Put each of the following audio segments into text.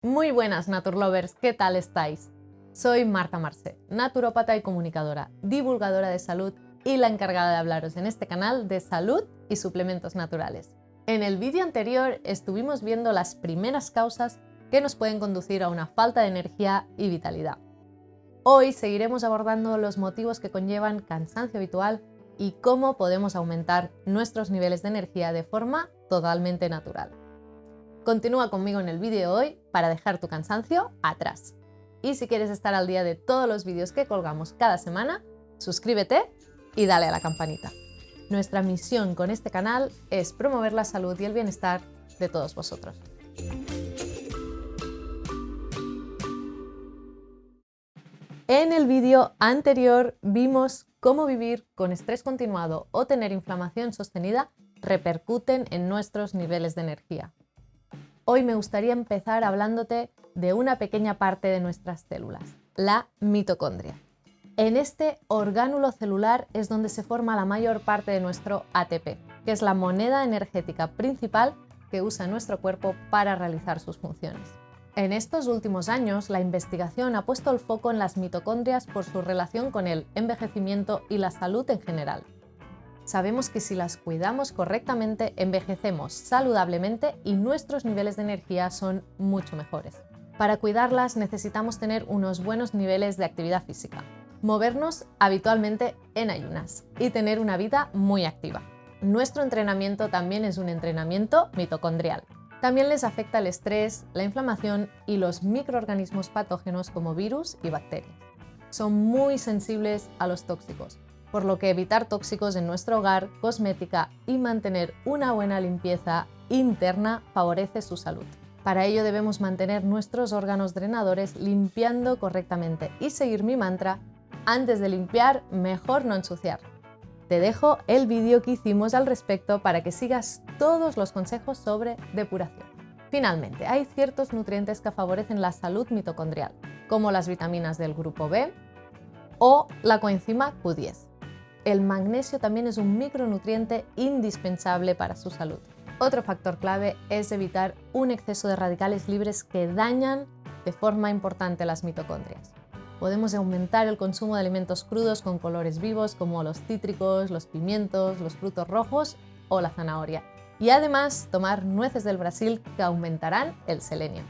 Muy buenas Naturlovers, ¿qué tal estáis? Soy Marta Marcé, naturópata y comunicadora, divulgadora de salud y la encargada de hablaros en este canal de salud y suplementos naturales. En el vídeo anterior estuvimos viendo las primeras causas que nos pueden conducir a una falta de energía y vitalidad. Hoy seguiremos abordando los motivos que conllevan cansancio habitual y cómo podemos aumentar nuestros niveles de energía de forma totalmente natural. Continúa conmigo en el vídeo de hoy para dejar tu cansancio atrás. Y si quieres estar al día de todos los vídeos que colgamos cada semana, suscríbete y dale a la campanita. Nuestra misión con este canal es promover la salud y el bienestar de todos vosotros. En el vídeo anterior vimos cómo vivir con estrés continuado o tener inflamación sostenida repercuten en nuestros niveles de energía. Hoy me gustaría empezar hablándote de una pequeña parte de nuestras células, la mitocondria. En este orgánulo celular es donde se forma la mayor parte de nuestro ATP, que es la moneda energética principal que usa nuestro cuerpo para realizar sus funciones. En estos últimos años, la investigación ha puesto el foco en las mitocondrias por su relación con el envejecimiento y la salud en general. Sabemos que si las cuidamos correctamente, envejecemos saludablemente y nuestros niveles de energía son mucho mejores. Para cuidarlas necesitamos tener unos buenos niveles de actividad física, movernos habitualmente en ayunas y tener una vida muy activa. Nuestro entrenamiento también es un entrenamiento mitocondrial. También les afecta el estrés, la inflamación y los microorganismos patógenos como virus y bacterias. Son muy sensibles a los tóxicos, por lo que evitar tóxicos en nuestro hogar, cosmética y mantener una buena limpieza interna favorece su salud. Para ello debemos mantener nuestros órganos drenadores limpiando correctamente y seguir mi mantra: antes de limpiar, mejor no ensuciar. Te dejo el vídeo que hicimos al respecto para que sigas todos los consejos sobre depuración. Finalmente, hay ciertos nutrientes que favorecen la salud mitocondrial, como las vitaminas del grupo B o la coenzima Q10. El magnesio también es un micronutriente indispensable para su salud. Otro factor clave es evitar un exceso de radicales libres que dañan de forma importante las mitocondrias. Podemos aumentar el consumo de alimentos crudos con colores vivos como los cítricos, los pimientos, los frutos rojos o la zanahoria. Y además tomar nueces del Brasil que aumentarán el selenio.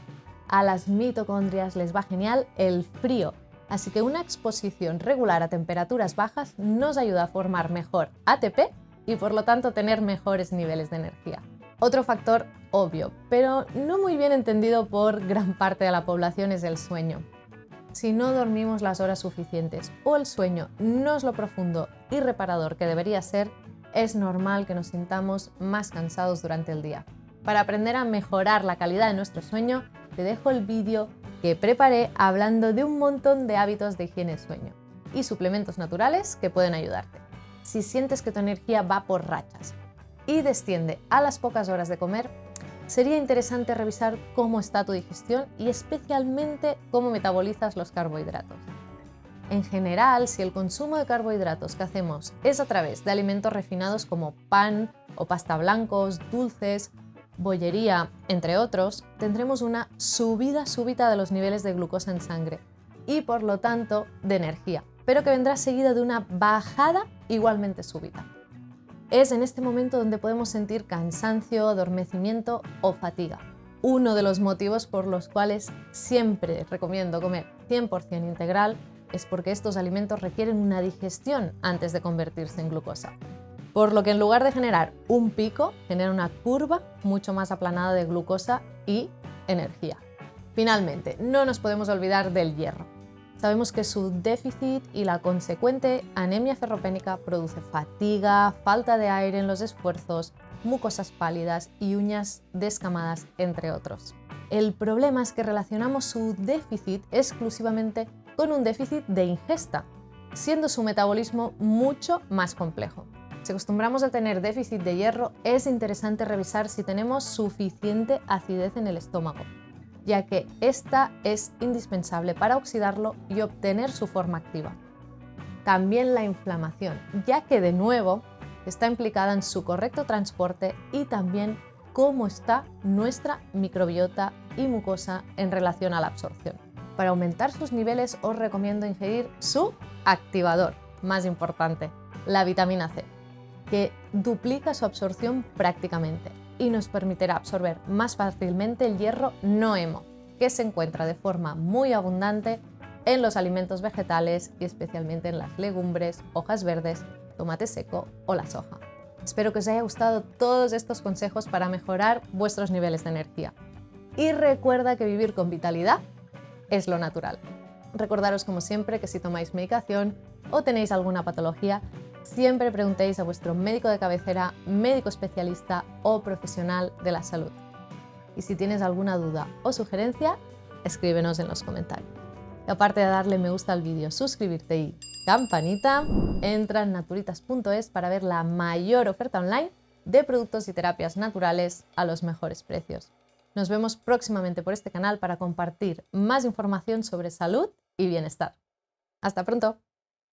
A las mitocondrias les va genial el frío. Así que una exposición regular a temperaturas bajas nos ayuda a formar mejor ATP y por lo tanto tener mejores niveles de energía. Otro factor obvio, pero no muy bien entendido por gran parte de la población, es el sueño. Si no dormimos las horas suficientes o el sueño no es lo profundo y reparador que debería ser, es normal que nos sintamos más cansados durante el día. Para aprender a mejorar la calidad de nuestro sueño, te dejo el vídeo que preparé hablando de un montón de hábitos de higiene sueño y suplementos naturales que pueden ayudarte. Si sientes que tu energía va por rachas y desciende a las pocas horas de comer, sería interesante revisar cómo está tu digestión y especialmente cómo metabolizas los carbohidratos. En general, si el consumo de carbohidratos que hacemos es a través de alimentos refinados como pan o pasta blancos, dulces, bollería, entre otros, tendremos una subida súbita de los niveles de glucosa en sangre y por lo tanto de energía, pero que vendrá seguida de una bajada igualmente súbita. Es en este momento donde podemos sentir cansancio, adormecimiento o fatiga. Uno de los motivos por los cuales siempre recomiendo comer 100% integral es porque estos alimentos requieren una digestión antes de convertirse en glucosa. Por lo que en lugar de generar un pico, genera una curva mucho más aplanada de glucosa y energía. Finalmente, no nos podemos olvidar del hierro. Sabemos que su déficit y la consecuente anemia ferropénica produce fatiga, falta de aire en los esfuerzos, mucosas pálidas y uñas descamadas, entre otros. El problema es que relacionamos su déficit exclusivamente con un déficit de ingesta, siendo su metabolismo mucho más complejo. Si acostumbramos a tener déficit de hierro, es interesante revisar si tenemos suficiente acidez en el estómago, ya que esta es indispensable para oxidarlo y obtener su forma activa. También la inflamación, ya que de nuevo está implicada en su correcto transporte y también cómo está nuestra microbiota y mucosa en relación a la absorción. Para aumentar sus niveles os recomiendo ingerir su activador, más importante, la vitamina C, que duplica su absorción prácticamente y nos permitirá absorber más fácilmente el hierro no hemo, que se encuentra de forma muy abundante en los alimentos vegetales y especialmente en las legumbres, hojas verdes, tomate seco o la soja. Espero que os haya gustado todos estos consejos para mejorar vuestros niveles de energía. Y recuerda que vivir con vitalidad es lo natural. Recordaros como siempre que si tomáis medicación o tenéis alguna patología, siempre preguntéis a vuestro médico de cabecera, médico especialista o profesional de la salud. Y si tienes alguna duda o sugerencia, escríbenos en los comentarios. Y aparte de darle me gusta al vídeo, suscribirte y campanita, entra en naturitas.es para ver la mayor oferta online de productos y terapias naturales a los mejores precios. Nos vemos próximamente por este canal para compartir más información sobre salud y bienestar. ¡Hasta pronto!